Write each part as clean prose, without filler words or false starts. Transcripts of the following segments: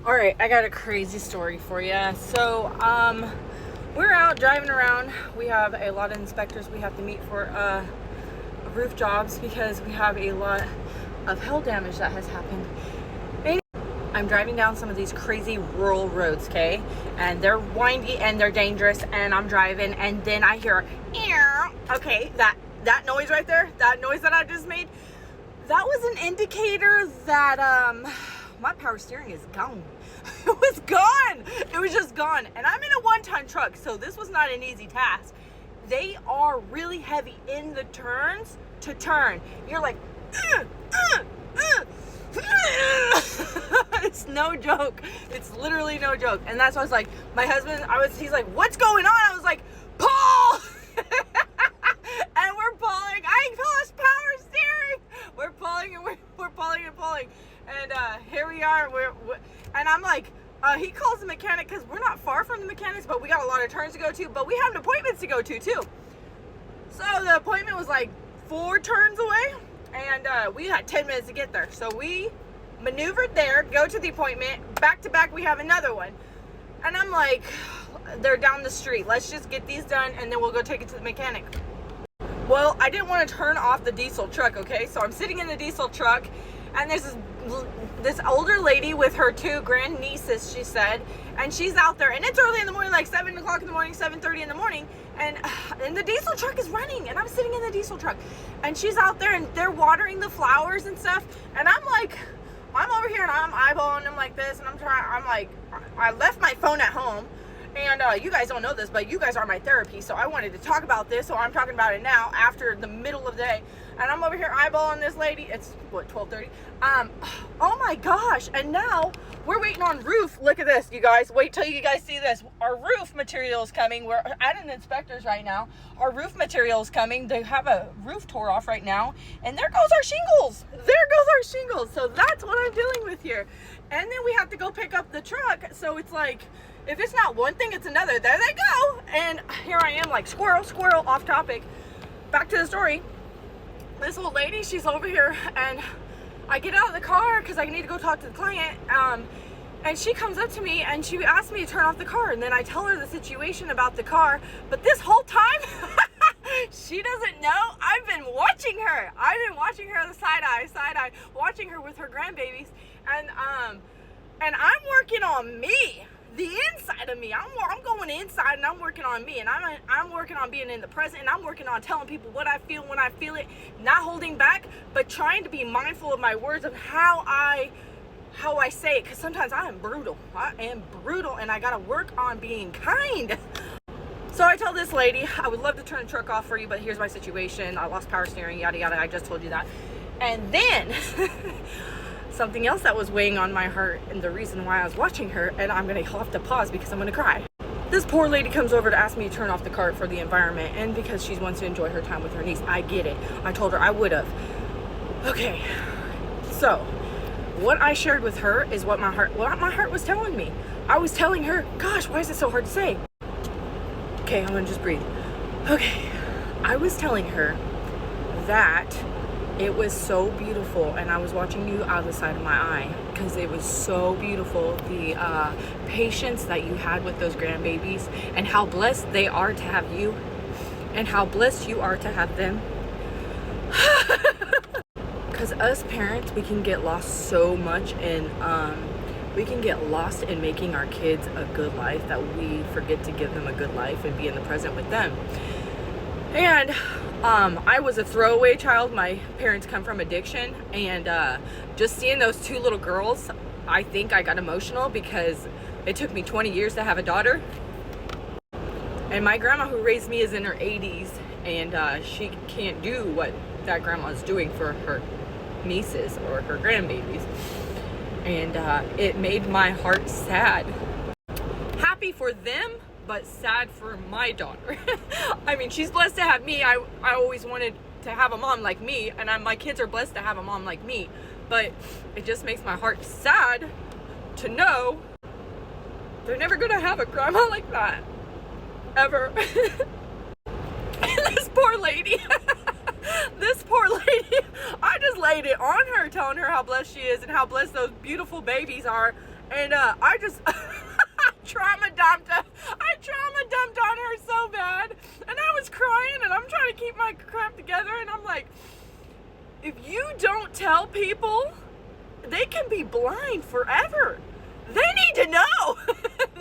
All right, I got a crazy story for you. So, we're out driving around. We have a lot of inspectors we have to meet for roof jobs because we have a lot of hail damage that has happened. Maybe I'm driving down some of these crazy rural roads, okay? And they're windy and they're dangerous, and I'm driving, and then I hear, okay, that noise right there, that noise that I just made, that was an indicator that my power steering is gone. It was gone. It was just gone. And I'm in a one-ton truck, so this was not an easy task. They are really heavy in the turns to turn. You're like, it's no joke. It's literally no joke. And that's why I was like, my husband, he's like, what's going on? I was like, Paul! And we're pulling. I lost power steering. We're pulling and we're pulling and pulling. And here we are. And I'm like, he calls the mechanic because we're not far from the mechanics, but we got a lot of turns to go to. But we have appointments to go to too. So the appointment was like 4 turns away, and we had 10 minutes to get there. So we maneuvered there, go to the appointment. Back to back, we have another one. And I'm like, they're down the street. Let's just get these done, and then we'll go take it to the mechanic. Well, I didn't want to turn off the diesel truck, okay? So I'm sitting in the diesel truck, and there's this older lady with her 2 grandnieces, she said, and she's out there, and it's early in the morning, like 7 o'clock in the morning, 7:30 in the morning, and the diesel truck is running, and I'm sitting in the diesel truck, and she's out there, and they're watering the flowers and stuff, and I'm like, I'm over here, and I'm eyeballing them like this, and I'm like, I left my phone at home. And you guys don't know this, but you guys are my therapy, so I wanted to talk about this, so I'm talking about it now after the middle of the day. And I'm over here eyeballing this lady. It's, what, 12:30? Oh my gosh. And now we're waiting on roof. Look at this, you guys. Wait till you guys see this. Our roof material is coming. We're at an inspector's right now. Our roof material is coming. They have a roof tore off right now. And there goes our shingles. There goes our shingles. So that's what I'm dealing with here. And then we have to go pick up the truck. So it's like, if it's not one thing, it's another. There they go. And here I am like squirrel, off topic. Back to the story. This old lady, she's over here, and I get out of the car because I need to go talk to the client. And she comes up to me and she asks me to turn off the car. And then I tell her the situation about the car. But this whole time, she doesn't know. I've been watching her. The side eye, watching her with her grandbabies. And I'm working on me. The inside of me. I'm going inside, and I'm working on me, and I'm working on being in the present, and I'm working on telling people what I feel when I feel it, not holding back, but trying to be mindful of my words of how I say it, because sometimes I am brutal, and I gotta work on being kind. So I tell this lady, I would love to turn the truck off for you, but here's my situation. I lost power steering, yada yada. I just told you that. And then something else that was weighing on my heart, and the reason why I was watching her, and I'm gonna have to pause because I'm gonna cry. This poor lady comes over to ask me to turn off the car for the environment, and because she wants to enjoy her time with her niece. I get it. I told her I would have. Okay, so what I shared with her is what my heart was telling me. I was telling her, gosh, why is it so hard to say? Okay, I'm gonna just breathe. Okay, I was telling her that it was so beautiful, and I was watching you out of the side of my eye because it was so beautiful, the patience that you had with those grandbabies, and how blessed they are to have you, and how blessed you are to have them. Because us parents, we can get lost so much, and we can get lost in making our kids a good life that we forget to give them a good life and be in the present with them. And I was a throwaway child. My parents come from addiction, and just seeing those 2 little girls, I think I got emotional because it took me 20 years to have a daughter. And my grandma who raised me is in her 80s, and she can't do what that grandma's doing for her nieces or her grandbabies. And it made my heart sad. Happy for them, but sad for my daughter. I mean, she's blessed to have me. I always wanted to have a mom like me, and my kids are blessed to have a mom like me, but it just makes my heart sad to know they're never gonna have a grandma like that, ever. This poor lady, I just laid it on her, telling her how blessed she is and how blessed those beautiful babies are, And I just trauma dumped on her so bad, and I was crying, and I'm trying to keep my crap together, and I'm like, if you don't tell people, they can be blind forever. They need to know.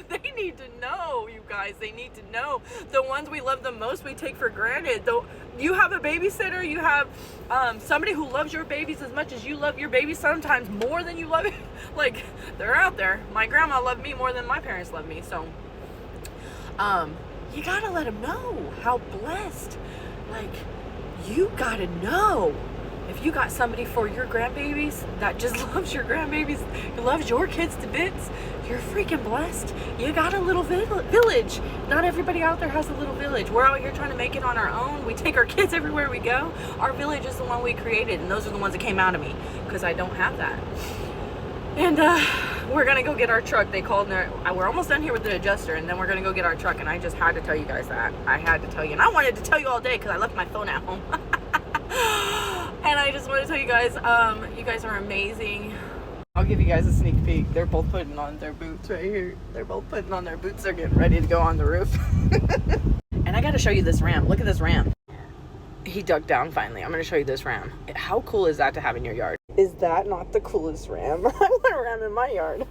They need to know, you guys. They need to know. The ones we love the most, we take for granted. Though you have a babysitter, you have somebody who loves your babies as much as you love your babies, sometimes more than you love it. Like, they're out there. My grandma loved me more than my parents loved me. So, you gotta let them know how blessed. Like, you gotta know. If you got somebody for your grandbabies that just loves your grandbabies, loves your kids to bits, you're freaking blessed. You got a little village. Not everybody out there has a little village. We're out here trying to make it on our own. We take our kids everywhere we go. Our village is the one we created, and those are the ones that came out of me, because I don't have that. And we're gonna go get our truck. They called, and we're almost done here with the adjuster, and then we're gonna go get our truck. And I just had to tell you guys that. I had to tell you, and I wanted to tell you all day because I left my phone at home. And I just want to tell you guys, you guys are amazing. I'll give you guys a sneak peek. They're both putting on their boots right here. They're both putting on their boots. They're getting ready to go on the roof. And I got to show you this ram. Look at this ram. He dug down finally. I'm going to show you this ram. How cool is that to have in your yard? Is that not the coolest ram? I want a ram in my yard.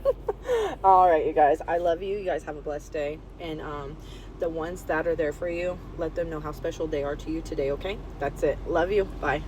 All right, you guys. I love you. You guys have a blessed day. And the ones that are there for you, let them know how special they are to you today, okay? That's it. Love you. Bye.